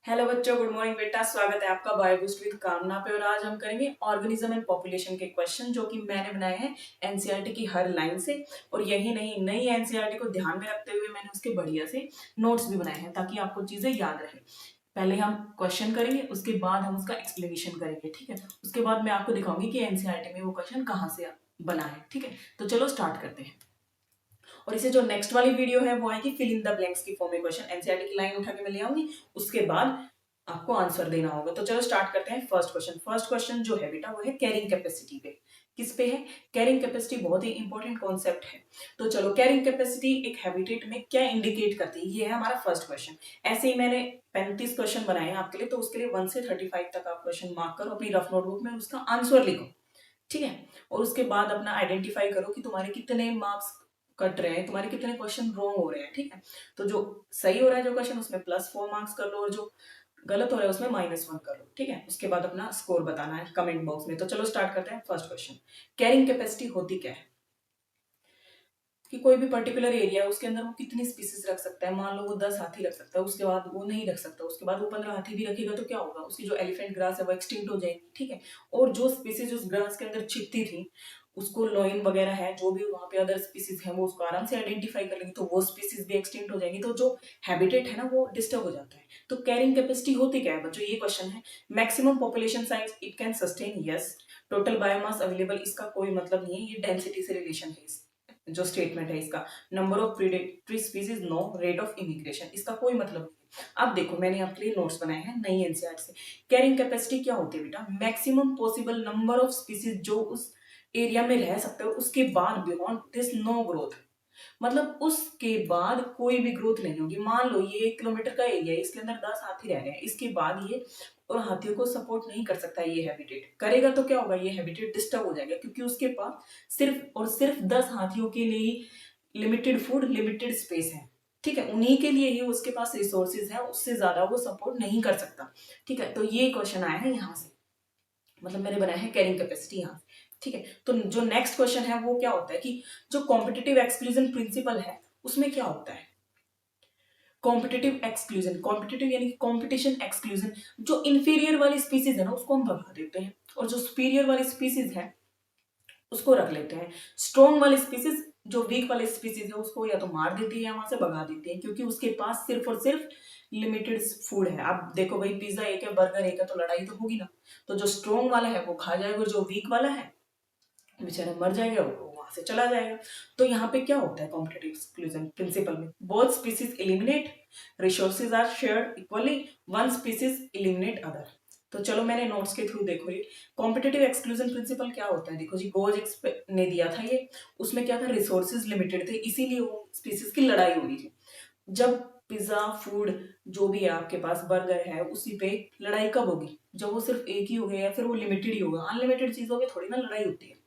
Hello बच्चों, good morning बेटा। स्वागत है आपका बायो बूस्ट विद कामना पे। और आज हम करेंगे ऑर्गेनिज्म एंड पॉपुलेशन के क्वेश्चन जो कि मैंने बनाए हैं एनसीईआरटी की हर लाइन से। और यही नहीं, नई एनसीईआरटी को ध्यान में रखते हुए मैंने उसके बढ़िया से नोट्स भी बनाए हैं ताकि आपको चीजें याद रहे। पहले हम क्वेश्चन करेंगे, उसके बाद हम उसका एक्सप्लेनेशन करेंगे, ठीक है। उसके बाद मैं आपको दिखाऊंगी कि एनसीईआरटी में वो क्वेश्चन कहाँ से बना है, ठीक है। तो चलो स्टार्ट करते हैं। और इसे जो नेक्स्ट वाली वीडियो है वो आएगी फिल इन द ब्लैंक्स की फॉर्म में। क्वेश्चन एनसीईआरटी की लाइन उठा के मैं ले आऊंगी, उसके बाद आपको आंसर देना होगा। तो चलो स्टार्ट करते हैं। फर्स्ट क्वेश्चन जो है बेटा वो है कैरिंग कैपेसिटी पे। किस पे है? कैरिंग कैपेसिटी बहुत ही इंपॉर्टेंट कॉन्सेप्ट है। तो चलो, कैरिंग कैपेसिटी एक हैबिटेट में क्या इंडिकेट करती है, ये है हमारा फर्स्ट क्वेश्चन। ऐसे ही मैंने 35 क्वेश्चन बनाए हैं आपके लिए, तो उसके लिए 1 से 35 तक आप क्वेश्चन मार्क करो अपनी रफ नोटबुक में, उसका आंसर लिखो, ठीक है। और उसके बाद अपना आइडेंटिफाई करो कि तुम्हारे कितने मार्क्स कट रहे हैं, तुम्हारे कितने क्वेश्चन रॉन्ग हो रहे हैं, ठीक है। तो जो सही हो रहा है जो क्वेश्चन, उसमें +4 मार्क्स कर लो, और जो गलत हो रहा है उसमें -1 कर लो, ठीक है। उसके बाद अपना स्कोर बताना है कमेंट बॉक्स में। तो चलो स्टार्ट करते हैं। फर्स्ट क्वेश्चन, कैरिंग कैपेसिटी होती क्या है? कि कोई भी पर्टिकुलर एरिया है, उसके अंदर वो कितनी स्पीसीज रख सकता है। मान लो वो 10 हाथी रख सकता है, उसके बाद वो नहीं रख सकता, उसके बाद वो 15 हाथी भी रखेगा, तो क्या होगा? उसकी जो एलिफेंट ग्रास है वो एक्सटिंक्ट हो जाएगी, ठीक है। और जो स्पीसीज उस ग्रास के अंदर छिपती थी, उसको लॉइन वगैरह है, जो भी वहां पे अदर स्पीसीज है, वो उसको आराम से आइडेंटिफाई कर लेंगे, तो वो स्पीसीज भी एक्सटिंक्ट हो जाएंगी। तो जो हैबिटेट है ना, वो डिस्टर्ब हो जाता है। तो कैरिंग कैपेसिटी होती क्या है बच्चों, ये क्वेश्चन है। Maximum population size it can sustain, yes. Total biomass available, इसका कोई मतलब नहीं है, ये डेंसिटी से रिलेशन है जो स्टेटमेंट है इसका। Number of predatory species no, rate of immigration, इसका कोई मतलब नहीं। अब देखो, मैंने आपके लिए नोट्स बनाए हैं नई एनसीईआरटी से। कैरिंग कैपेसिटी क्या होती है बेटा? Maximum possible number of species जो उस एरिया में रह सकते हो, उसके बाद बियॉन्ड दिस नो ग्रोथ। मतलब उसके बाद कोई भी ग्रोथ नहीं होगी। मान लो ये 1 किलोमीटर का एरिया है, इसके अंदर 10 हाथी रह रहे हैं, इसके बाद ये और हाथियों को सपोर्ट नहीं कर सकता। ये हैबिटेट करेगा तो क्या होगा? ये हैबिटेट डिस्टर्ब हो जाएगा, क्योंकि उसके पास सिर्फ और सिर्फ 10 हाथियों के लिए ही लिमिटेड फूड, लिमिटेड स्पेस है, ठीक है। उन्हीं के लिए ही उसके पास रिसोर्सेज है, उससे ज्यादा वो सपोर्ट नहीं कर सकता, ठीक है। तो ये क्वेश्चन आया है यहाँ से, मतलब मैंने बनाया है कैरिंग कैपेसिटी यहाँ, ठीक है। तो जो नेक्स्ट क्वेश्चन है वो क्या होता है कि जो कॉम्पिटिटिव एक्सक्लूजन प्रिंसिपल है उसमें क्या होता है? कॉम्पिटिटिव एक्सक्लूजन, कॉम्पिटिटिव यानी कॉम्पिटिशन एक्सक्लूजन। जो इंफीरियर वाली स्पीसीज है ना, उसको हम भगा देते हैं, और जो सुपीरियर वाली स्पीसीज है उसको रख लेते हैं। स्ट्रॉन्ग वाली स्पीसीज, जो वीक वाली स्पीसीज है, उसको या तो मार देती है या वहां से भगा देती है, क्योंकि उसके पास सिर्फ और सिर्फ लिमिटेड फूड है। आप देखो भाई, पिज्जा एक है, बर्गर एक है, तो लड़ाई तो होगी ना। तो जो स्ट्रॉन्ग वाला है वो खा जाएगा, जो वीक वाला है बेचारा मर जाएगा, वो वहां से चला जाएगा। तो यहाँ पे क्या होता है कॉम्पिटिटिव एक्सक्लूजन प्रिंसिपल में? Both species eliminate, resources are shared equally, one species eliminate other. तो चलो मैंने नोट्स के थ्रू देखो ये कॉम्पिटिटिव एक्सक्लूजन प्रिंसिपल क्या होता है। देखो जी, गोज ने दिया था ये, उसमें क्या था? रिसोर्सेज लिमिटेड थे, इसीलिए वो स्पीसीज की लड़ाई हो रही थी। जब पिज्जा फूड जो भी है आपके पास, बर्गर है, उसी पे लड़ाई कब होगी? जब वो सिर्फ एक ही हो गया या फिर वो लिमिटेड ही होगा। अनलिमिटेड चीजों पे थोड़ी ना लड़ाई होती है।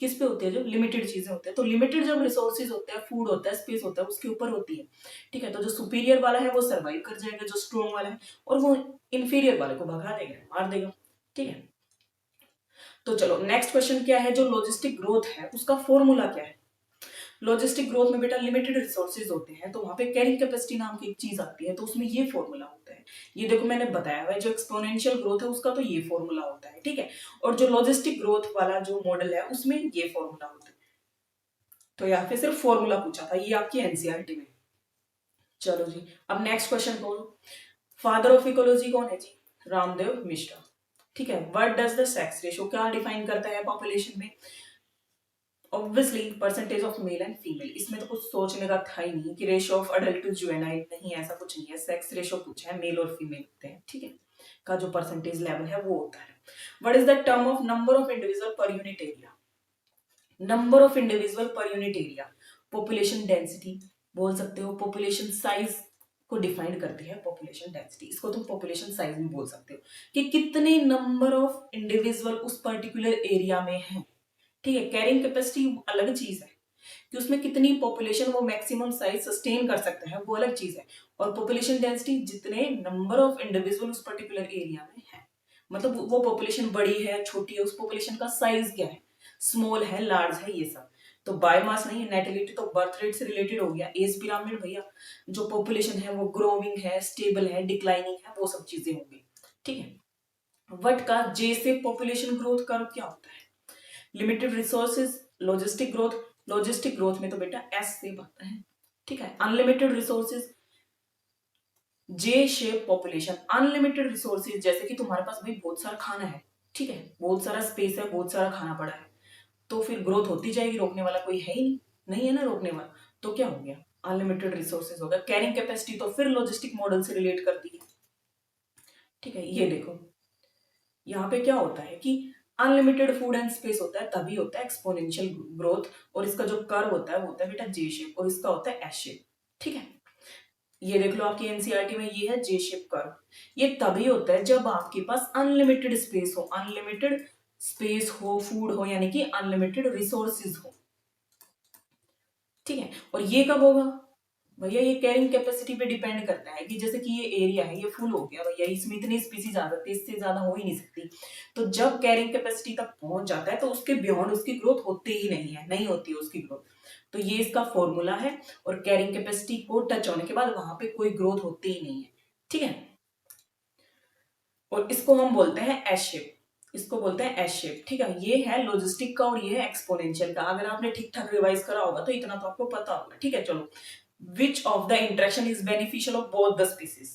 किस पे होती है? जो लिमिटेड चीजें होते हैं। तो लिमिटेड जब रिसोर्सेज होते हैं, फूड होता है, स्पेस होता है, उसके ऊपर होती है, ठीक है। तो जो सुपीरियर वाला है वो सर्वाइव कर जाएगा, जो स्ट्रॉन्ग वाला है, और वो इंफीरियर वाले को भगा देगा, मार देगा, ठीक है। तो चलो नेक्स्ट क्वेश्चन क्या है? जो लॉजिस्टिक ग्रोथ है उसका फॉर्मूला क्या है? लॉजिस्टिक ग्रोथ में बेटा लिमिटेड रिसोर्सेज होते हैं, तो वहां पे कैरिंग कैपेसिटी नाम की एक चीज आती है, तो उसमें ये फॉर्मूला होता है। ये देखो मैंने बताया हुआ है, जो एक्सपोनेंशियल ग्रोथ है उसका तो ये फॉर्मूला होता है, ठीक है। और जो लॉजिस्टिक ग्रोथ वाला जो मॉडल है उसमें ये फॉर्मूला होता है। तो यहाँ पे सिर्फ फॉर्मूला पूछा था, ये आपकी एनसीईआरटी में। चलो जी, अब नेक्स्ट क्वेश्चन कौन? फादर ऑफ इकोलॉजी कौन है जी? रामदेव मिश्रा, ठीक है। What does the sex ratio क्या डिफाइन करता है पॉपुलेशन में? Obviously percentage of male and female. इसमें तो कुछ सोचने का था ही नहीं कि ratio of adult to juvenile, नहीं ऐसा कुछ नहीं है। सेक्स रेशियो पूछा है, मेल और फीमेल होते हैं, ठीक है, का जो परसेंटेज लेवल है वो होता है। What is the term of number of individual per unit area? Number of individual per unit area, population density बोल सकते हो, पॉपुलेशन साइज को डिफाइन करती है पॉपुलेशन डेंसिटी। इसको तुम पॉपुलेशन साइज भी बोल सकते हो कि कितने नंबर ऑफ इंडिविजुअल उस पर्टिकुलर एरिया में है, ठीक है। कैरिंग कैपेसिटी अलग चीज है कि उसमें कितनी पॉपुलेशन वो मैक्सिमम साइज सस्टेन कर सकता है, वो अलग चीज है। और पॉपुलेशन डेंसिटी जितने नंबर ऑफ इंडिविजुअल उस पर्टिकुलर एरिया में है, मतलब वो पॉपुलेशन बड़ी है छोटी है, उस पॉपुलेशन का साइज क्या है, स्मॉल है लार्ज है, ये सब। तो बायोमास नहीं है, नेटिलिटी तो बर्थ रेट से रिलेटेड हो गया। एज पिरामिड भैया जो पॉपुलेशन है वो ग्रोइंग है, स्टेबल है, डिक्लाइनिंग है, वो सब चीजें होंगी। ठीक है। वट का जे से पॉपुलेशन ग्रोथ कर्व क्या होता है? Limited resources, logistic growth. Logistic growth में तो बेटा एस से आता है। ठीक है। अनलिमिटेड रिसोर्सेज, जे शेप पॉपुलेशन। अनलिमिटेड रिसोर्सेज जैसे कि तुम्हारे पास भाई बहुत सारा खाना है, ठीक है, बहुत सारा स्पेस है, बहुत सारा खाना पड़ा है, तो फिर ग्रोथ होती जाएगी, रोकने वाला कोई है ही नहीं, नहीं है ना रोकने वाला, तो क्या हो गया, अनलिमिटेड रिसोर्सेज होगा। कैरिंग कैपेसिटी तो फिर लॉजिस्टिक मॉडल से रिलेट करती है। ठीक है। ये देखो यहाँ पे क्या होता है कि अनलिमिटेड फूड एंड स्पेस होता है तभी होता है एक्सपोनेंशियल ग्रोथ, और इसका जो कर्व होता है वो होता है बेटा जे शेप, और इसका होता है एस शेप। ठीक है। ये देख लो आपकी एनसीईआरटी में ये है जे शेप कर्व। ये तभी होता है जब आपके पास अनलिमिटेड स्पेस हो, अनलिमिटेड स्पेस हो, फूड हो, यानी कि अनलिमिटेड रिसोर्सेज हो। ठीक है। और ये कब होगा भैया, ये कैरिंग कैपेसिटी पे डिपेंड करता है कि जैसे कि ये एरिया है, ये फुल हो गया भैया, इसमें इतनी स्पीसीज आ सकती है, इससे ज्यादा हो ही नहीं सकती। तो जब कैरिंग कैपेसिटी तक पहुंच जाता है तो उसके बियॉन्ड उसकी ग्रोथ होती ही नहीं है, नहीं होती है उसकी ग्रोथ। तो ये इसका फॉर्मूला है, और कैरिंग कैपेसिटी को टच होने के बाद वहां पे कोई ग्रोथ होती ही नहीं है। ठीक है। और इसको हम बोलते हैं एस शेप, इसको बोलते हैं एस शेप। ठीक है। ये है लॉजिस्टिक का और ये है एक्सपोनेंशियल का। अगर आपने ठीक ठाक रिवाइज करा होगा तो इतना तो आपको पता होगा। ठीक है। चलो, विच of the interaction is beneficial of both the species?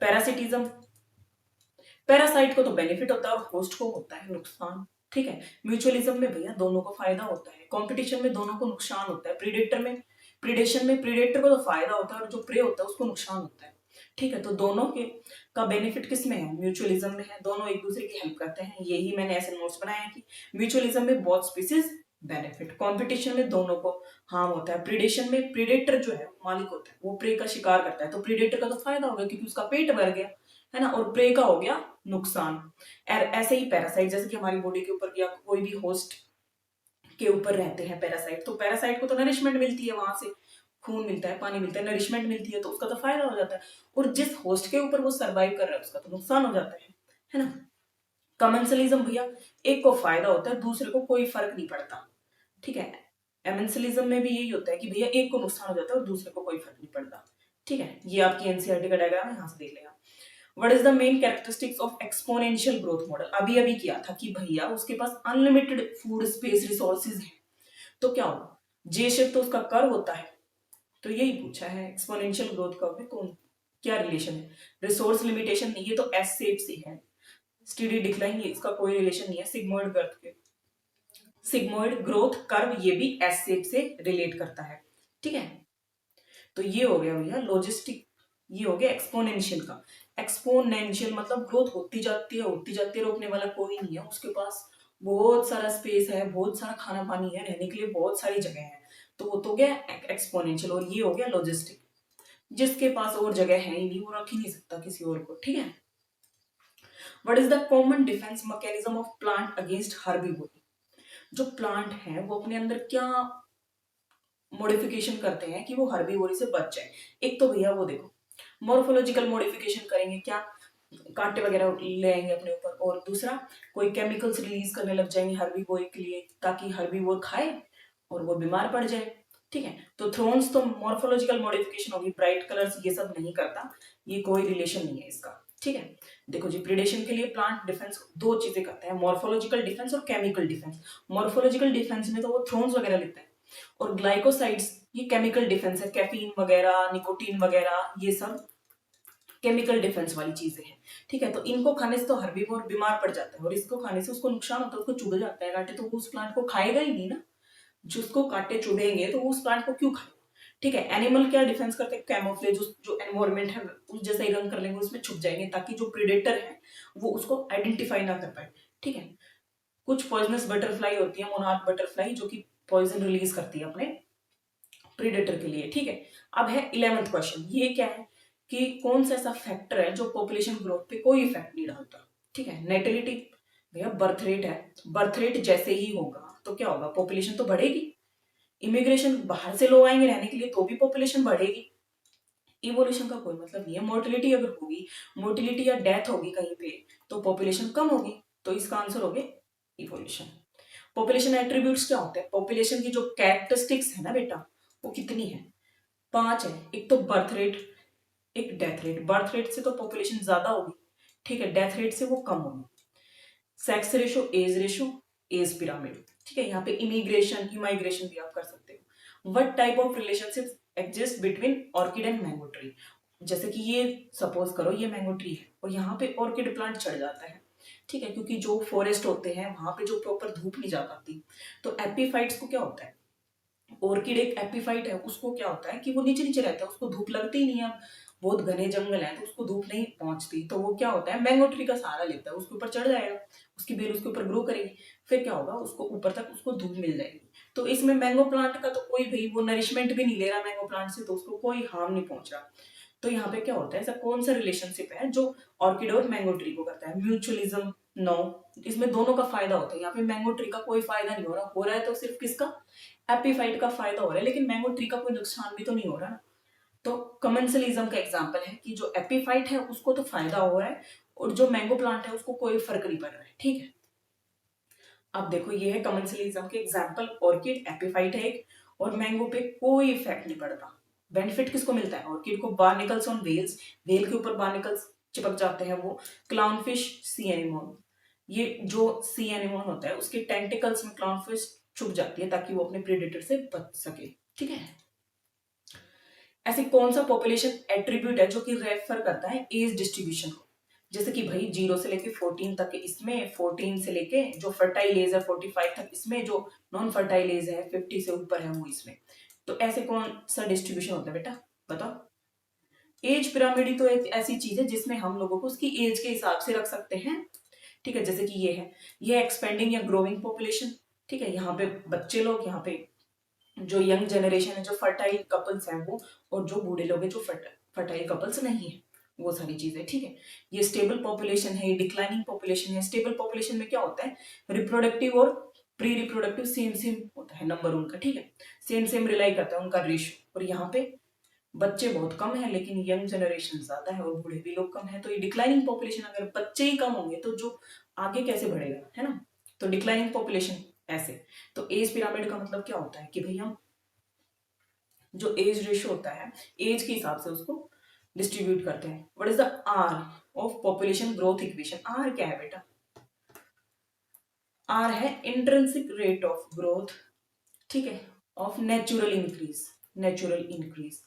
Parasitism, parasite को तो बेनिफिट होता है और होस्ट को होता है नुकसान। ठीक है। म्यूचुअलिज्म में भैया दोनों को फायदा होता है, कंपटीशन में दोनों को नुकसान होता है, प्रीडेटर में, प्रीडेशन में प्रीडेटर को तो फायदा होता है और जो प्रे होता है उसको नुकसान होता है। ठीक है। तो दोनों के का बेनिफिट किस में है? म्यूचुअलिज्म में है। दोनों एक दूसरे की हेल्प करते हैं। यही मैंने ऐसे नोट्स बनाए हैं कि म्यूचुअलिज्म में बोथ स्पीसीज बेनिफिट, कंपटीशन में दोनों को हार्म होता है, प्रीडेशन में प्रीडेटर जो है मालिक होता है वो प्रे का शिकार करता है, तो प्रीडेटर का तो फायदा होगा क्योंकि उसका पेट भर गया, है ना, और प्रे का हो गया नुकसान। ऐसे ही पैरासाइट, जैसे कि हमारी बॉडी के ऊपर या कोई भी होस्ट के ऊपर रहते हैं पैरासाइट, तो पैरासाइट को तो नरिशमेंट मिलती है, वहां से खून मिलता है, पानी मिलता है, नरिशमेंट मिलती है, तो उसका तो फायदा हो जाता है। और जिस होस्ट के ऊपर वो सर्वाइव कर रहा है उसका तो नुकसान हो जाता है ना। कमेंसलिज्म भैया, एक को फायदा होता है, दूसरे को कोई फर्क नहीं पड़ता। ठीक है। एमेंसलिज्म में भी यही होता है कि भैया एक को नुकसान हो जाता है और दूसरे को कोई फर्क नहीं पड़ता। ठीक है। ये आपकी एनसीईआरटी का डायग्राम है, यहाँ से देख लेगा। What is the main characteristics of exponential growth model? अभी अभी किया था कि भैया उसके पास अनलिमिटेड फूड स्पेस रिसोर्सेज है, तो क्या होगा, जे शेप तो उसका कर्व होता है। तो यही पूछा है एक्सपोनेंशियल ग्रोथ कर्व में कौन क्या रिलेशन है? रिसोर्स लिमिटेशन नहीं, ये तो एस शेप से है। स्टेडी डिक्लाइन, ये इसका कोई रिलेशन नहीं है। सिग्मोइड ग्रोथ के, सिग्मोइड ग्रोथ कर्व ये भी एस शेप से रिलेट करता है। ठीक है। तो ये हो गया भैया लॉजिस्टिक, ये हो गया एक्सपोनेंशियल का। एक्सपोनेंशियल मतलब ग्रोथ होती जाती है, होती जाती है, रोकने वाला कोई नहीं है, उसके पास बहुत सारा स्पेस है, बहुत सारा खाना पानी है, रहने के लिए बहुत सारी जगह है, तो वो तो गया एक्सपोनेंशियल। और ये हो गया लॉजिस्टिक, जिसके पास और जगह है ही नहीं वो रख ही नहीं सकता किसी और को। ठीक है। What is the common defence mechanism of plant against herbivore? जो प्लांट है वो अपने अंदर क्या मॉडिफिकेशन करते हैं कि वो हर्बीवोरी से बच जाए? एक तो भैया वो देखो मॉर्फोलॉजिकल मॉडिफिकेशन करेंगे, क्या कांटे वगैरह ले आएंगे अपने ऊपर, और दूसरा कोई केमिकल्स रिलीज करने लग जाएंगे हर्बीवोर के लिए ताकि हर्बीवोर खाए और वो बीमार पड़ जाए। ठीक है। तो थ्रोन्स तो मॉर्फोलॉजिकल मॉडिफिकेशन होगी, ब्राइट कलर्स ये सब नहीं करता, ये कोई रिलेशन नहीं है इसका। ठीक है। देखो जी, प्रिडेशन के लिए प्लांट डिफेंस दो चीजें करते हैं, मॉर्फोलॉजिकल डिफेंस और केमिकल डिफेंस। मॉर्फोलॉजिकल डिफेंस में तो वो थ्रोन्स वगैरह लेते हैं, और ग्लाइकोसाइड्स ये केमिकल डिफेंस है, कैफीन वगैरह, निकोटीन वगैरह, ये सब केमिकल डिफेंस वाली चीजें हैं। ठीक है। तो इनको खाने से तो हर्बीवोर बीमार पड़ जाता है, और इसको खाने से उसको नुकसान होता है, उसको चुभ जाता है कांटे, तो वो उस प्लांट को खाएगा ही नहीं ना, जिसको कांटे चुभेंगे तो वो उस प्लांट को क्यों खाएगा। ठीक है। एनिमल क्या डिफेंस करते हैं, कैमोफ्लेज, जो एनवायरमेंट है उस जैसा ही रंग कर लेंगे, उसमें छुप जाएंगे ताकि जो प्रेडेटर है वो उसको आइडेंटिफाई ना कर पाए। ठीक है। कुछ पॉइजनस बटरफ्लाई होती है, मोनार्क बटरफ्लाई, जो कि पॉइजन रिलीज करती है अपने प्रीडेटर के लिए। ठीक है। अब है 11th क्वेश्चन, ये क्या है कि कौन सा ऐसा फैक्टर है जो पॉपुलेशन ग्रोथ पे कोई इफेक्ट नहीं डालता? ठीक है। नेटिलिटी भैया बर्थ रेट है, बर्थ रेट जैसे ही होगा तो क्या होगा, पॉपुलेशन तो बढ़ेगी। इमिग्रेशन, बाहर से लोग आएंगे रहने के लिए तो भी पॉपुलेशन बढ़ेगी। इवोल्यूशन का कोई मतलब नहीं है। मोर्टिलिटी अगर होगी, मोर्टिलिटी या डेथ होगी कहीं पे, तो पॉपुलेशन कम होगी, तो इसका आंसर हो गया इवोल्यूशन। पॉपुलेशन एट्रीब्यूट्स क्या होते हैं? पॉपुलेशन की जो कैरेक्टरिस्टिक्स है ना बेटा, वो कितनी है? 5 है। एक तो बर्थ रेट, एक डेथ रेट। बर्थ रेट से तो पॉपुलेशन ज्यादा होगी, ठीक है, डेथ रेट से वो कम होगी। सेक्स रेशो, एज पिरामिड, ठीक है। यहाँ पे इमिग्रेशन, इमाइग्रेशन भी आप कर सकते हो। What type of relationship exist between orchid and mango tree? जैसे कि ये सपोज करो ये मैंगो ट्री है और यहाँ पे ऑर्किड प्लांट चढ़ जाता है, ठीक है, क्योंकि जो फॉरेस्ट होते हैं वहां पे जो प्रॉपर धूप नहीं जा पाती, तो एपीफाइट्स को क्या होता है, ऑर्किड एक एपीफाइट है, उसको क्या होता है कि वो नीचे नीचे रहता है, उसको धूप लगती ही नहीं है। बहुत घने जंगल है तो उसको धूप नहीं पहुंचती, तो वो क्या होता है, मैंगो ट्री का सहारा लेता है, उसके ऊपर चढ़ जाएगा, उसकी बेल उसके ऊपर ग्रो करेगी, फिर क्या होगा, उसको ऊपर तक उसको धूप मिल जाएगी। तो इसमें मैंगो प्लांट का तो कोई भाई वो नरिशमेंट भी नहीं ले रहा मैंगो प्लांट से, तो उसको कोई हार्म नहीं पहुंच रहा। तो यहाँ पे क्या होता है, ऐसा कौन सा रिलेशनशिप है जो ऑर्किड और मैंगो ट्री को करता है? Mutualism, no. इसमें दोनों का फायदा होता है, यहाँ पे मैंगो ट्री का कोई फायदा नहीं हो रहा है तो सिर्फ किसका, एपीफाइट का फायदा हो रहा है, लेकिन मैंगो ट्री का कोई नुकसान भी तो नहीं हो रहा ना। तो कमेंसलिज्म का एग्जांपल है कि जो एपीफाइट है उसको तो फायदा हो रहा है और जो मैंगो प्लांट है उसको कोई फर्क नहीं पड़ रहा है, ठीक है। अब देखो ये है कमेंसलिज्म के एग्जांपल, ऑर्किड एपीफाइट है एक, और मैंगो पे कोई इफेक्ट नहीं पड़ता। बेनिफिट किसको मिलता है, ऑर्किड को बार्निकल्स ऑन वेल्स, वेल के ऊपर बार्निकल्स चिपक जाते हैं वो। क्लाउनफिश, सी एनिमोन, ये जो सी एनिमोन होता है उसके टेंटिकल्स में क्लाउनफिश छुप जाती है ताकि वो अपने प्रेडेटर से बच सके, ठीक है। ऐसे कौन सा पॉपुलेशन एट्रीब्यूट है जो कि रेफर करता है एज डिस्ट्रीब्यूशन को? जैसे कि भाई 0 से लेके 14 तक इसमें, 14 से लेके जो फर्टाइल एज है 45 तक इसमें, जो नॉन फर्टाइल एज है 50 से ऊपर है वो इसमें। तो ऐसे कौन सा डिस्ट्रीब्यूशन होता है बेटा, बताओ। एज पिरामिड ही तो एक ऐसी चीज है जिसमें हम लोगों को उसकी एज के हिसाब से रख सकते हैं, ठीक है। जैसे कि ये है, ये एक्सपेंडिंग या ग्रोइंग पॉपुलेशन, ठीक है, यहाँ पे बच्चे लोग, यहाँ पे जो यंग जनरेशन है, जो फर्टाइल कपल्स हैं वो, और जो बूढ़े लोग हैं जो फर्टाइल कपल्स नहीं है, वो सारी चीजें, ठीक है। ये स्टेबल पॉपुलेशन है, ये डिक्लाइनिंग पॉपुलेशन है। स्टेबल पॉपुलेशन में क्या होता है, रिप्रोडक्टिव और प्री रिप्रोडक्टिव सेम सेम होता है नंबर उनका, ठीक है, सेम सेम रिलाई करता है उनका रेशियो। और यहाँ पे बच्चे बहुत कम है लेकिन यंग जनरेशन ज्यादा है और बूढ़े भी लोग कम है, तो ये डिक्लाइनिंग पॉपुलेशन। अगर बच्चे ही कम होंगे तो जो आगे कैसे बढ़ेगा, है ना। तो डिक्लाइनिंग पॉपुलेशन ऐसे। तो एज पिरामिड का मतलब क्या होता है कि भाई हम जो एज रेशियो होता है एज के हिसाब से उसको डिस्ट्रीब्यूट करते हैं। What is the R of population growth equation? R क्या है बेटा, आर है इंट्रिंसिक रेट ऑफ ग्रोथ, ठीक है, of natural increase, natural increase.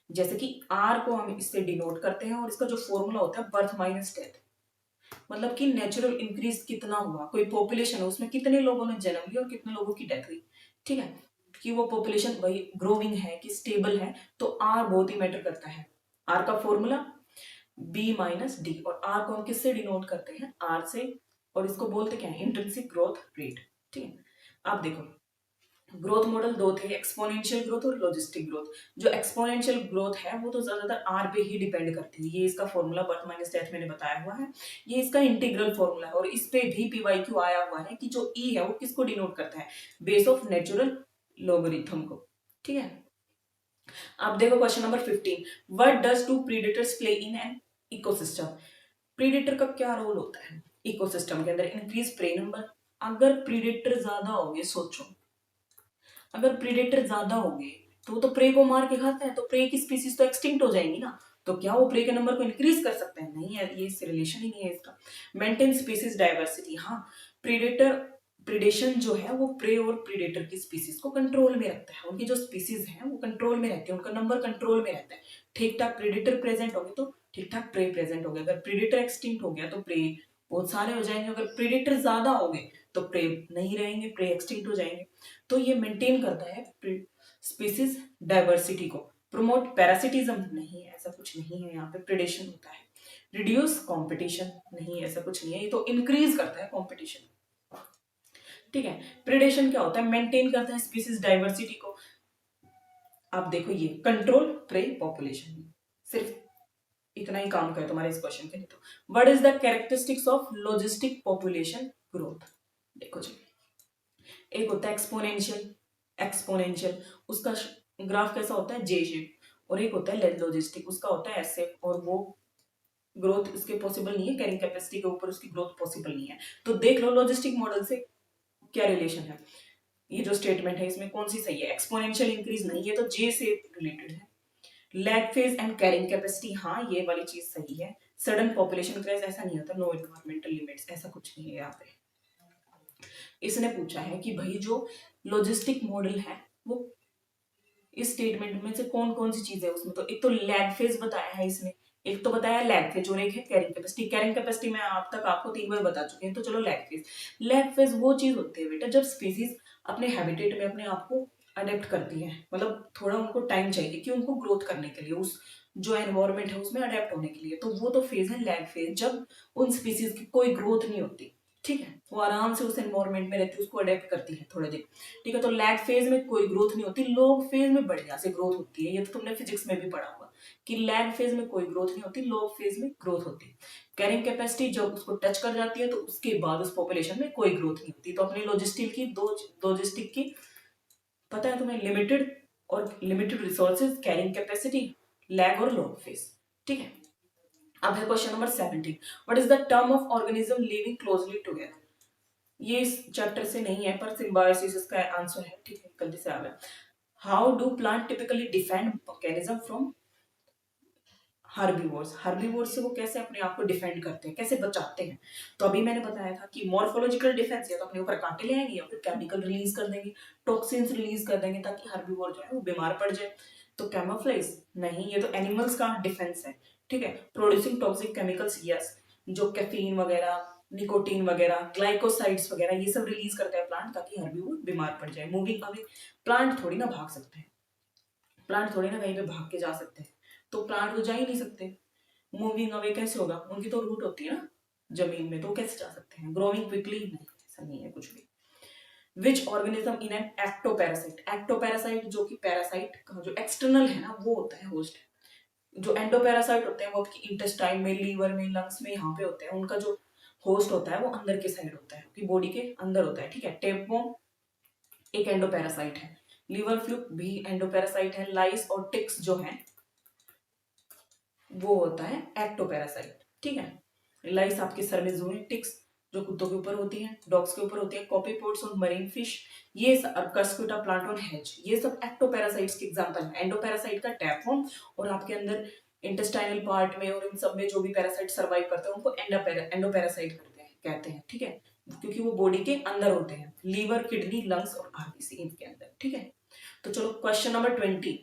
जैसे कि आर को हम इससे डिनोट करते हैं और इसका जो फॉर्मूला होता है बर्थ माइनस डेथ, मतलब कि नेचुरल इंक्रीज कितना हुआ, कोई पॉपुलेशन है उसमें कितने लोगों ने जन्म लिया और कितने लोगों की डेथ हुई, ठीक है, कि वो पॉपुलेशन वही ग्रोइंग है कि स्टेबल है। तो आर बहुत ही मैटर करता है। आर का फॉर्मूला बी माइनस डी, और आर को हम किससे डिनोट करते हैं, आर से, और इसको बोलते क्या है, इंट्रिंसिक ग्रोथ रेट, ठीक है। आप देखो ग्रोथ मॉडल दो थे, एक्सपोनेंशियल ग्रोथ और लॉजिस्टिक ग्रोथ। जो एक्सपोनेंशियल ग्रोथ है वो तो ज्यादातर आर पे ही डिपेंड करती है। ये इसका फॉर्मूला बर्थ माइनस डेथ मैंने बताया हुआ है, ये इसका इंटीग्रल फॉर्मूला है, और इस पे भी पीवाईक्यू आया हुआ है कि जो ई है वो किसको डिनोट करता है, बेस ऑफ नेचुरल लोगरिथम को, ठीक है। अब देखो question number 15, what does two predators play in an ecosystem? Predator का क्या रोल होता है इकोसिस्टम के अंदर? Increase prey number. अगर प्रीडेटर ज्यादा हो गए, सोचो अगर प्रीडेटर ज्यादा हो गए तो वो तो प्रे को मार के खाता है, तो प्रे की स्पीसीज तो एक्सटिंक्ट हो जाएंगी ना। तो क्या वो प्रे के नंबर को इंक्रीज कर सकते हैं? नहीं है, ये इससे रिलेशन ही नहीं है इसका। मेंटेन स्पीसीज डाइवर्सिटी, हाँ, प्रीडेटर प्रिडेशन जो है वो प्रे और प्रीडेटर की स्पीसीज को कंट्रोल में रखता है, उनकी जो स्पीसीज हैं वो कंट्रोल में रहती है, उनका नंबर कंट्रोल में रहता है। ठीक ठाक प्रीडेटर प्रेजेंट हो गए तो ठीक ठाक प्रे प्रेजेंट हो गया। अगर प्रीडेटर एक्सटिंक्ट हो गया तो प्रे बहुत सारे हो जाएंगे, अगर प्रीडेटर ज्यादा हो गए तो प्रे नहीं रहेंगे, प्रे एक्सटिंक्ट हो जाएंगे। तो ये मेंटेन करता है स्पीसीज डाइवर्सिटी को। प्रोमोट पैरासिटिज्म, नहीं ऐसा कुछ नहीं है, यहाँ पे प्रिडेशन होता है। रिड्यूस कंपटीशन, नहीं ऐसा कुछ नहीं है, ये तो इंक्रीज करता है कंपटीशन, ठीक है। प्रिडेशन क्या होता है, मेंटेन करता है स्पीसीज डाइवर्सिटी को। आप देखो ये कंट्रोल प्रे पॉपुलेशन, सिर्फ इतना ही काम करे तुम्हारे इस क्वेश्चन के लिए। तो what is the characteristics of logistic population growth? देखो जी, एक होता है एक्सपोनेंशियल, एक्सपोनेंशियल उसका ग्राफ कैसा होता है, जे शेप, और एक होता है लॉजिस्टिक, उसका होता है एस, और वो ग्रोथ इसके पॉसिबल नहीं है, कैरिंग कैपेसिटी के ऊपर उसकी ग्रोथ पॉसिबल नहीं है। तो देख लो लॉजिस्टिक मॉडल से क्या रिलेशन है, ये जो स्टेटमेंट है इसमें कौन सी सही है, एक्सपोनेंशियल इंक्रीज नहीं, ये तो जे से रिलेटेड है। Lag phase and carrying capacity, हाँ ये वाली चीज सही है। सडन पॉपुलेशन क्राइस ऐसा नहीं होता, नो एनवायरमेंटल लिमिट्स ऐसा कुछ नहीं है यहाँ पे। इसने पूछा है कि भाई जो लॉजिस्टिक मॉडल है वो इस स्टेटमेंट में से कौन कौन सी चीज है उसमें, तो एक तो लैग फेज बताया है इसमें, एक तो बताया लैग फेज और एक है कैरिंग कैपेसिटी। कैरिंग कैपेसिटी मैं आप तक आपको 3 बार बता चुके हैं, तो चलो लैग फेज। लैग फेज वो चीज होती है बेटा जब स्पीसीज अपने हैबिटेट में अपने आप को अडेप्ट करती है, मतलब थोड़ा उनको टाइम चाहिए कि उनको ग्रोथ करने के लिए, उस जो एनवायरमेंट है उसमें अडेप्ट होने के लिए, तो वो तो फेज है लैग फेज, जब उन स्पीसीज की कोई ग्रोथ नहीं होती, ठीक है, वो आराम से उस एनवायरमेंट में रहती है, उसको अडेप्ट करती है थोड़े दिन, ठीक है। तो लैग फेज में कोई ग्रोथ नहीं होती, लॉग फेज में बढ़िया से ग्रोथ होती है, ये तो तुमने फिजिक्स में भी पढ़ा होगा कि लैग फेज में कोई ग्रोथ नहीं होती, लॉग फेज में ग्रोथ होती है। कैरिंग कैपेसिटी जब उसको टच कर जाती है तो उसके बाद उस पॉपुलेशन में कोई ग्रोथ नहीं होती। तो अपनी लॉजिस्टिक की पता है तुम्हें, लिमिटेड और limited resources, carrying capacity, lag और लॉग फेज, ठीक है। अब है question number 17, what is the term of organism living closely together. ये इस चैप्टर से नहीं है पर सिम्बायोसिस इसका आंसर है, ठीक है, गलती से आ गया। How do plant typically defend mechanism from herbivores, herbivores से वो कैसे अपने आप को डिफेंड करते हैं, कैसे बचाते हैं। तो अभी मैंने बताया था कि मॉर्फोलॉजिकल डिफेंस, या तो अपने ऊपर कांटे ले आएंगे या फिर केमिकल रिलीज कर देंगे, टॉक्सिन्स रिलीज कर देंगे ताकि हर्बीवोर जो है वो बीमार पड़ जाए। तो कैमोफ्लेज नहीं, ये तो एनिमल्स का डिफेंस है, ठीक है। प्रोड्यूसिंग टॉक्सिक केमिकल्स, यस, जो कैफीन वगैरह, निकोटीन वगैरह, ग्लाइकोसाइड्स वगैरह, ये सब रिलीज करता है प्लांट ताकि हर्बीवोर बीमार पड़ जाए। मूविंग अवे, प्लांट थोड़ी ना भाग सकते हैं, प्लांट थोड़ी ना कहीं पे भाग के जा सकते हैं, तो प्लांट तो जा ही नहीं सकते। मूविंग अवे कैसे होगा, उनकी तो रूट होती है ना जमीन में, तो कैसे जा सकते हैं। ग्रोइंग क्विकली, नहीं ऐसा नहीं है कुछ भी। Which organism in an ectoparasite, ectoparasite जो कि पैरासाइट का जो एक्सटर्नल है ना वो होता है होस्ट। जो एंडोपैरासाइट होते हैं वो आपकी इंटेस्टाइन में, लीवर में, लंग्स में, यहाँ पे होते हैं, उनका जो होस्ट होता है वो अंदर के साइड होता है, कि बॉडी के अंदर होता है, ठीक है। टेपवर्म एक एंडोपैरासाइट है, लीवर फ्लूक भी एंडोपैरासाइट है, लाइस और टिक्स जो है वो होता है एक्टोपैरासाइट, ठीक है। लाइस आपके सर में जो है, टिक्स जो कुत्तों के ऊपर होती है, डॉग्स के ऊपर होती है, कॉपीपोड्स और मरीन फिश, ये कर्स्कुटा प्लांट और हेज, ये सब एक्टोपैरासाइट्स के एग्जांपल है। एंडोपैरासाइट का टैपवर्म, और आपके अंदर इंटेस्टाइनल पार्ट में और इन सब में जो भी पैरासाइट सर्वाइव करते हैं उनको एंडोपैरासाइट कहते हैं, ठीक है, क्योंकि वो बॉडी के अंदर होते हैं, लीवर, किडनी, लंग्स और आरबीसी इनके अंदर, ठीक है। तो चलो question number 20,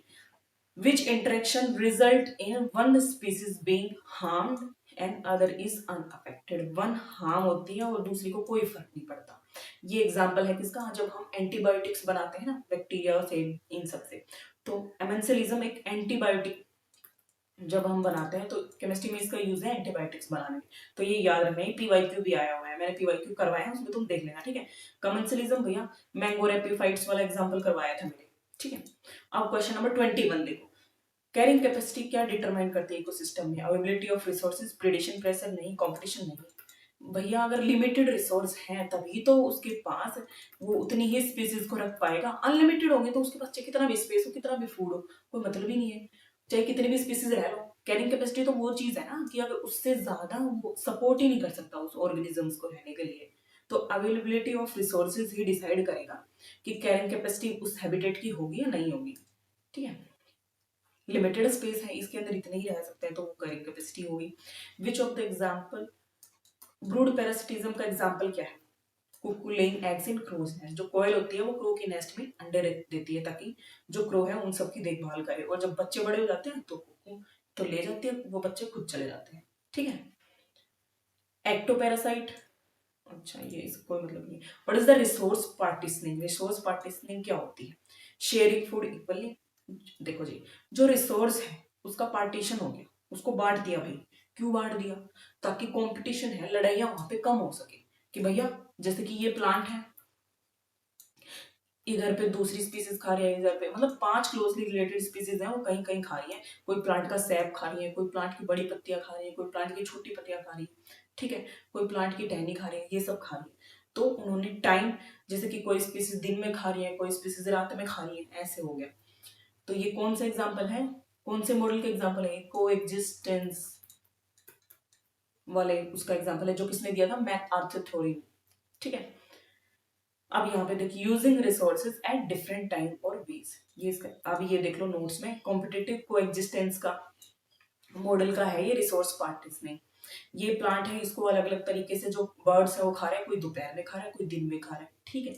which interaction result in one species being harmed and other is unaffected। One harm होती है और दूसरी को कोई फर्क नहीं पड़ता। ये एग्जांपल है किसका, जब हम एंटीबायोटिक्स बनाते हैं ना बैक्टीरिया से, इन सब से, तो एमेंसिलिज्म एक एंटीबायोटिक जब हम बनाते हैं तो केमिस्ट्री में इसका यूज है एंटीबायोटिक्स बनाने में, तो ये याद रखना। ये पीवाईक्यू भी आया हुआ है, मैंने पीवाईक्यू करवाया है उसमें, तुम देख लेना, ठीक है। कमेंसिलिज्म भैया मैंगोरेपिफाइट्स वाला एग्जांपल करवाया था मैंने, ठीक है। अब क्वेश्चन नंबर 21 देखो, कैरिंग कैपेसिटी क्या डिटरमाइन करती है इकोसिस्टम में, availability of resources, predation pressure नहीं, कंपटीशन नहीं। भैया अगर लिमिटेड रिसोर्स है तभी तो उसके पास वो उतनी ही स्पीसीज को रख पाएगा, अनलिमिटेड होंगे तो उसके पास चाहे कितना भी स्पेस हो, कितना भी फूड हो, कोई मतलब ही नहीं है, चाहे कितनी भी स्पीसीज रह लो। कैरिंग कैपेसिटी तो वो चीज है ना कि अगर उससे ज्यादा वो सपोर्ट ही नहीं कर सकता उस ऑर्गेनिजम्स को रहने के लिए, तो availability of resources he decide करेगा कि कैरिंग कैपेसिटी उस हैबिटेट की होगी या नहीं होगी, ठीक है। लिमिटेड स्पेस है, इसके अंदर इतने ही रह सकते हैं तो वो कैरिंग कैपेसिटी होगी। Which of the example, brood parasitism का एग्जांपल क्या है, cuckoo laying eggs in crows nest, जो कोयल होती है वो क्रो के नेस्ट में अंडे देती है ताकि जो क्रो है उन सब की देखभाल करे, और जब बच्चे बड़े हो जाते हैं तो कुकू तो ले जाती है, वो बच्चे खुद चले जाते हैं, ठीक है। एक्टोपैरासाइट, अच्छा ये इसका कोई मतलब नहीं। What is the resource partitioning, resource partitioning क्या होती है, शेयरिंग फूड इक्वली। देखो जी, जो रिसोर्स है उसका पार्टीशन हो गया, उसको बांट दिया भाई, क्यों बांट दिया, ताकि कंपटीशन है, लड़ाइयां वहां पे कम हो सके, कि भैया जैसे कि ये प्लांट है, इधर पे दूसरी स्पीसीज खा रही है, इधर पे मतलब 5 क्लोजली रिलेटेड स्पीसीज हैं वो कहीं कहीं खा रही है, कोई प्लांट का सैप खा रही है, कोई प्लांट की बड़ी पत्तियां खा रही है, कोई प्लांट की छोटी पत्तियां खा रही है, ठीक है, कोई प्लांट की टहनी खा रही है, ये सब खा रही है। तो उन्होंने टाइम, जैसे कि कोई स्पीसीज दिन में खा रही है, कोई स्पीसीज रात में खा रही है, ऐसे हो गया। तो ये कौन सा एग्जाम्पल है, कौन से मॉडल का एग्जाम्पल है, को एग्जिस्टेंस वाले उसका एग्जाम्पल है, जो किसने दिया था, मैक आर्थर थ्योरी, ठीक है। अब यहाँ पे देखिए using resources at different time और वेज, ये इसका अब ये देख लो नोट्स में कॉम्पिटिटिव कोएग्जिस्टेंस का मॉडल का है ये रिसोर्स पार्ट। इसमें ये प्लांट है, इसको अलग अलग तरीके से जो बर्ड्स है वो खा रहे हैं, कोई दोपहर में खा रहा है, कोई दिन में खा रहा है, ठीक है।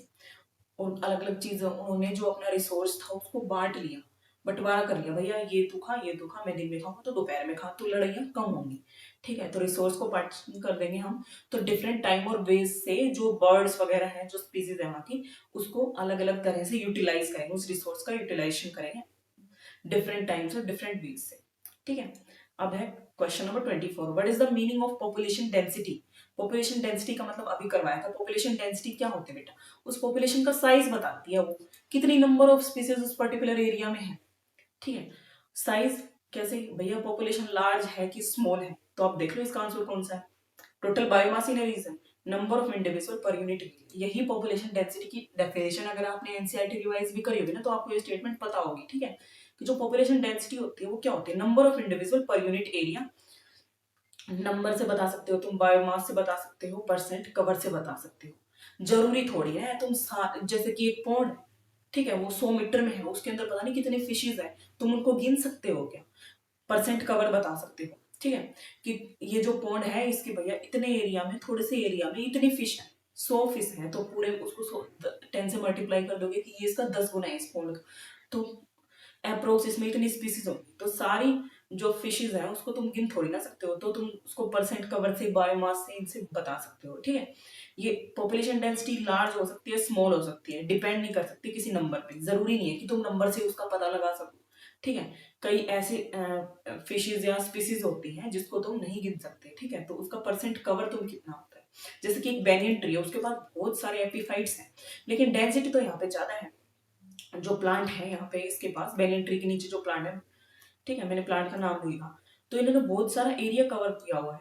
और अलग अलग चीज उन्होंने जो अपना रिसोर्स था उसको बांट लिया, बंटवारा कर लिया, भैया ये तू खा ये तू खा, मैं दिन में खाऊंगा तो दोपहर में खा, तो लड़ाइयाँ कम होंगी, ठीक है। तो रिसोर्स को पार्टीशन कर देंगे हम, तो डिफरेंट टाइम और वेज से जो बर्ड्स वगैरह हैं, जो स्पीसीज है वहाँ की, उसको अलग अलग तरह से यूटिलाइज करेंगे, उस रिसोर्स का यूटिलाइजेशन करेंगे डिफरेंट टाइम्स और डिफरेंट वेज से, ठीक है। अब है question number 24, what is the meaning of population density. Population density का मतलब अभी करवाया था। पॉपुलेशन डेंसिटी क्या होती है बेटा, उस पॉपुलेशन का साइज बताती है, वो कितनी नंबर ऑफ स्पीसीज उस पर्टिकुलर एरिया में है, ठीक है। साइज कैसे भैया, पॉपुलेशन लार्ज है कि स्मॉल है, तो आप देख लो इसका आंसर कौन सा है, total biomass in region, number of individual per unit area. यही पॉपुलेशन डेंसिटी की डेफिनेशन अगर आपने एनसीईआरटी रिवाइज भी करी होगी ना, तो आपको ये स्टेटमेंट पता होगी, ठीक है। कि जो पॉपुलेशन डेंसिटी होती है वो क्या होती है, number of individual per unit area. Number से बता सकते हो तुम, बायोमास से बता सकते हो, परसेंट कवर से बता सकते हो। जरूरी थोड़ी है तुम जैसे कि एक पौंड, ठीक है, वो 100 मीटर में है, उसके अंदर पता नहीं कितने फिशेज है, तुम उनको गिन सकते हो क्या, परसेंट कवर बता सकते हो, ठीक है। कि ये जो पौंड है इसके भैया इतने एरिया में, थोड़े से एरिया में इतनी फिश है, 100 फिश है, तो पूरे उसको 10 से मल्टीप्लाई कर दोगे कि ये इसका 10 गुना है इस पौंड का, तो अप्रोक्स इसमें इतनी स्पीसीज होगी, तो सारी जो फिशेज हैं उसको तुम गिन थोड़ी ना सकते हो, तो तुम उसको परसेंट कवर से, बायोमास से, इनसे बता सकते हो, ठीक है। ये पॉपुलेशन डेंसिटी लार्ज हो सकती है, स्मॉल हो सकती है, डिपेंड नहीं कर सकती किसी नंबर पे, जरूरी नहीं है कि तुम नंबर से उसका पता लगा सको, ठीक है। कई ऐसे फिशेज या स्पीसीज होती हैं जिसको तुम नहीं गिन सकते, ठीक है, तो उसका परसेंट कवर तुम कितना होता है। जैसे कि एक बेनियन ट्री है, उसके पास बहुत सारे एपिफाइट्स हैं, लेकिन डेंसिटी तो यहाँ पे ज्यादा है। जो प्लांट है यहाँ पे इसके पास बेनियन ट्री के नीचे जो प्लांट है, ठीक है, मैंने प्लांट का नाम नहीं लिखा, तो इन्होंने बहुत सारा एरिया कवर किया हुआ है,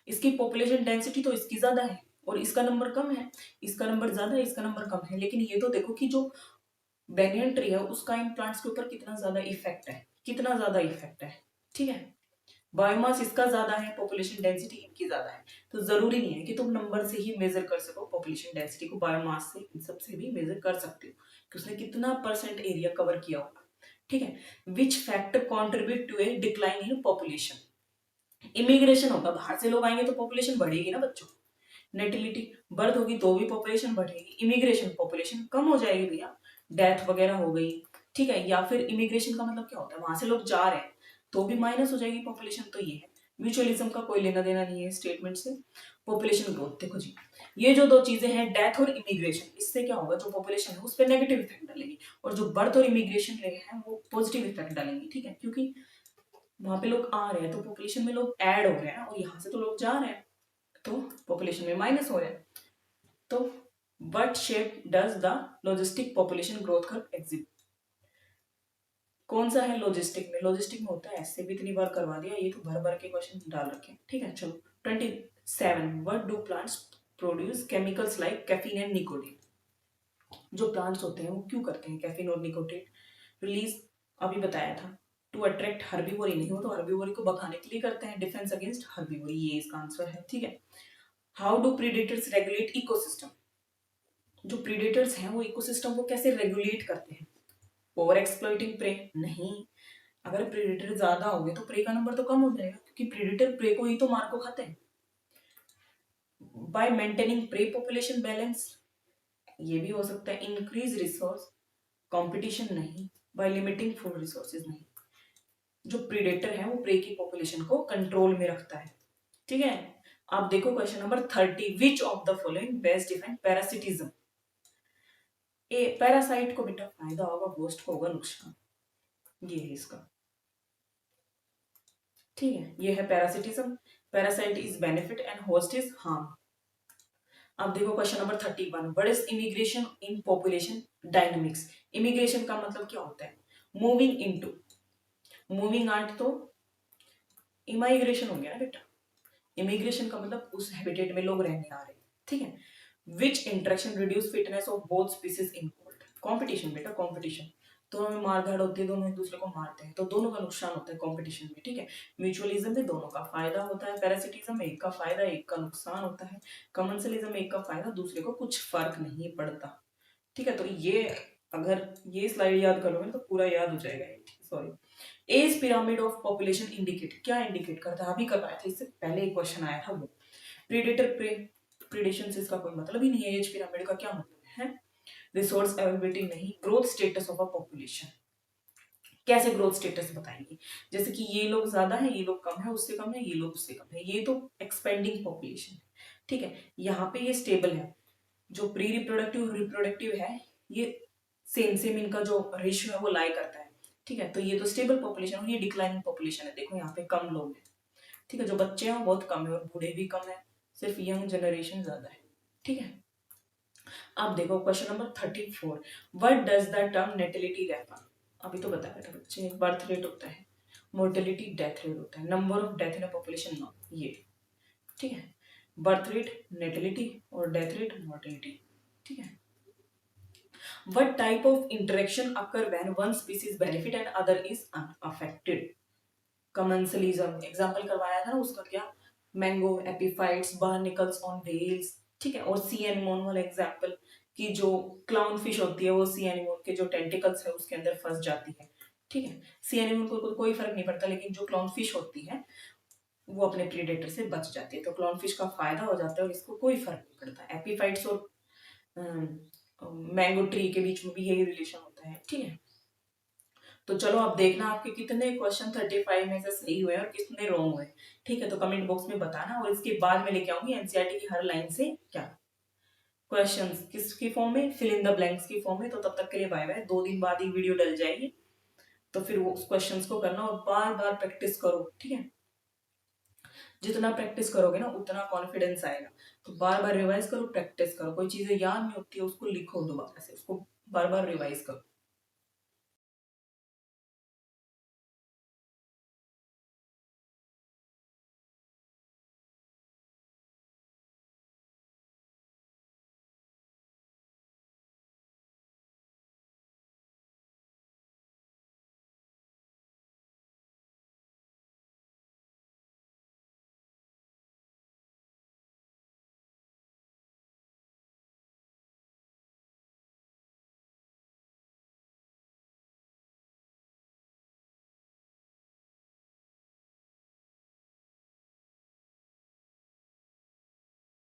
इसकी पॉपुलेशन डेंसिटी तो इसकी ज्यादा है और इसका नंबर कम है, इसका नंबर ज्यादा है, इसका नंबर कम है, लेकिन ये तो देखो कि जो बेनियन ट्री है उसका इन प्लांट्स के ऊपर कितना ज्यादा इफेक्ट है, कितना ज्यादा इफेक्ट है, ठीक है। बायोमास इसका ज्यादा है, पॉपुलेशन डेंसिटी इनकी ज्यादा है, तो जरूरी नहीं है कि तुम नंबर से ही मेजर कर सको पॉपुलेशन डेंसिटी को, बायोमास से, इन सब से भी मेजर कर सकते हो कि उसने कितना परसेंट एरिया कवर किया होगा, ठीक है। Which factor contribute to a decline in population. Immigration होगा, बाहर से लोग आएंगे तो पॉपुलेशन बढ़ेगी ना बच्चों, नेटिलिटी बर्थ होगी तो भी पॉपुलेशन बढ़ेगी, इमिग्रेशन पॉपुलेशन कम हो जाएगी भैया, डेथ वगैरह हो गई, ठीक है। या फिर इमिग्रेशन का मतलब क्या होता है, वहां से लोग जा रहे हैं तो भी माइनस हो जाएगी पॉपुलेशन, तो ये है। म्यूचुअलिज्म का कोई लेना देना नहीं है स्टेटमेंट से। पॉपुलेशन ग्रोथ देखो जी, ये जो दो चीजें हैं डेथ और इमिग्रेशन, इससे क्या होगा, जो पॉपुलेशन है उस पर नेगेटिव इफेक्ट डालेंगे, और जो बर्थ और इमिग्रेशन रहे हैं वो पॉजिटिव इफेक्ट डालेंगे, ठीक है। क्योंकि वहां पे लोग आ रहे हैं तो पॉपुलेशन में लोग ऐड हो रहे हैं, और यहाँ से तो लोग जा रहे हैं तो पॉपुलेशन में माइनस हो रहे हैं। तो what shape does the logistic population growth curve exhibit। कौन सा है लॉजिस्टिक में, लॉजिस्टिक में होता है ऐसे, भी इतनी बार करवा दिया, ये तो भर भर के क्वेश्चन डाल रखे हैं, ठीक है। चलो 27, what do plants produce chemicals like caffeine and nicotine. जो प्लांट्स होते हैं वो क्यों करते हैं कैफीन और निकोटीन रिलीज, अभी बताया था, टू अट्रैक्ट हर्बीवोरी, नहीं हो तो हर्बीवोरी को भगाने के लिए करते हैं, डिफेंस अगेंस्ट हर्बीवोरी, ये इसका आंसर है, ठीक है। How do predators regulate ecosystem. जो प्रीडेटर्स हैं वो इकोसिस्टम को कैसे रेगुलेट करते हैं, ओवर एक्सप्लॉइटिंग प्रे, नहीं। अगर प्रेडेटर ज्यादा हो गए तो प्रे का नंबर तो कम हो जाएगा, क्योंकि प्रेडेटर प्रे को ही तो मार को खाते हैं। Bye maintaining pray population balance, ये भी हो सकता है। इंक्रीज रिसोर्स कंपटीशन, नहीं। बाय लिमिटिंग फूड रिसोर्सेज, नहीं। जो प्रेडेटर है वो प्रे की पॉपुलेशन को कंट्रोल में रखता है, ठीक है। आप देखो question number 30, which of the following best define parasitism. A parasite को बेटा फायदा होगा, होस्ट को होगा नुकसान, ये है इसका, ठीक है। ये है parasitism, parasite is benefit and host is harm. अब देखो question number 31, what is immigration in population dynamics. Immigration का मतलब क्या होता है, मूविंग इनटू, मूविंग आर्ट तो इमाइग्रेशन हो गया ना बेटा, इमिग्रेशन का मतलब उस हैबिटेट में लोग रहने आ रहे हैं, ठीक है। Which interaction reduce fitness of both species in cold, competition बेटा, कॉम्पिटिशन। दोनों में मारधाड़ होती है, दोनों एक दूसरे को मारते हैं, तो दोनों का नुकसान होता है कॉम्पिटिशन में, ठीक है। म्यूचुअलिज्म में दोनों का फायदा होता है, पैरासिटिज्म में एक का फायदा एक का नुकसान होता है, कमेंसलिज्म में एक का फायदा दूसरे को कुछ फर्क नहीं पड़ता, ठीक है। तो ये अगर ये स्लाइड याद करोगे तो पूरा याद हो जाएगा। Sorry, age pyramid of population indicate, क्या इंडिकेट करता है, अभी कब आया था, इससे पहले एक क्वेश्चन आया था वो। प्रीडेटर प्रे, प्रीडेशन से इसका कोई मतलब ही नहीं है, एज पिरामिड का क्या मतलब है। रिसोर्स अवेलेबिलिटी नहीं, growth status of a population, कैसे ग्रोथ स्टेटस बताएंगे, जैसे कि ये लोग ज्यादा है, ये लोग कम है, उससे कम है, ये लोग उससे कम है, ये तो एक्सपेंडिंग पॉपुलेशन है, ठीक है। यहाँ पे ये स्टेबल है, जो प्री रिप्रोडक्टिव रिप्रोडक्टिव है ये सेम सेम इनका जो रेशियो है वो लाई करता है, ठीक है। तो ये तो स्टेबल पॉपुलेशन और ये डिक्लाइनिंग पॉपुलेशन है, देखो यहाँ पे कम लोग हैं, ठीक है, जो बच्चे हैं वो बहुत कम है और बूढ़े भी कम है, सिर्फ यंग जनरेशन ज्यादा है, ठीक है। अब देखो question number 34, what does the term natality refer, अभी तो बताया था बच्चे, बर्थ रेट होता है, मोर्टेलिटी डेथ रेट होता है, number of death in a population no, ये ठीक है, बर्थ रेट नेटिलिटी और डेथ रेट मोर्टेलिटी, ठीक है। What type of interaction occur when one species benefit and other is unaffected? Commensalism example करवाया था ना उसका, क्या, mango epiphytes barnacles on whales, ठीक है। और सी एनिमोन वाला एग्जाम्पल कि जो क्लाउन फिश होती है वो सी एनिमोन के जो टेंटिकल्स है उसके अंदर फंस जाती है, ठीक है। सी एनिमोन को कोई फर्क नहीं पड़ता, लेकिन जो क्लाउन फिश होती है वो अपने प्रीडेटर से बच जाती है, तो क्लाउन फिश का फायदा हो जाता है और इसको कोई फर्क नहीं पड़ता। एपिफाइट्स और मैंगो ट्री के बीच में भी यही रिलेशन होता है, ठीक है। तो चलो अब देखना आपके कितने क्वेश्चन 35 में से सही हुए और कितने रॉन्ग हुए, ठीक है। तो कमेंट बॉक्स में बताना, और इसके बाद में लेके आऊंगी एनसीईआरटी की हर लाइन से क्या क्वेश्चंस किसकी फॉर्म में, फिल इन द ब्लैंक्स की फॉर्म में। तो तब तक के लिए बाय बाय, 2 दिन बाद ही वीडियो डल जाएगी, तो फिर वो उस क्वेश्चंस को करना और बार बार प्रैक्टिस करो, ठीक है। जितना प्रैक्टिस करोगे ना उतना कॉन्फिडेंस आएगा, तो बार बार रिवाइज करो, प्रैक्टिस करो, कोई चीजें याद नहीं होती है उसको लिखो दोबारा से, उसको बार बार रिवाइज करो।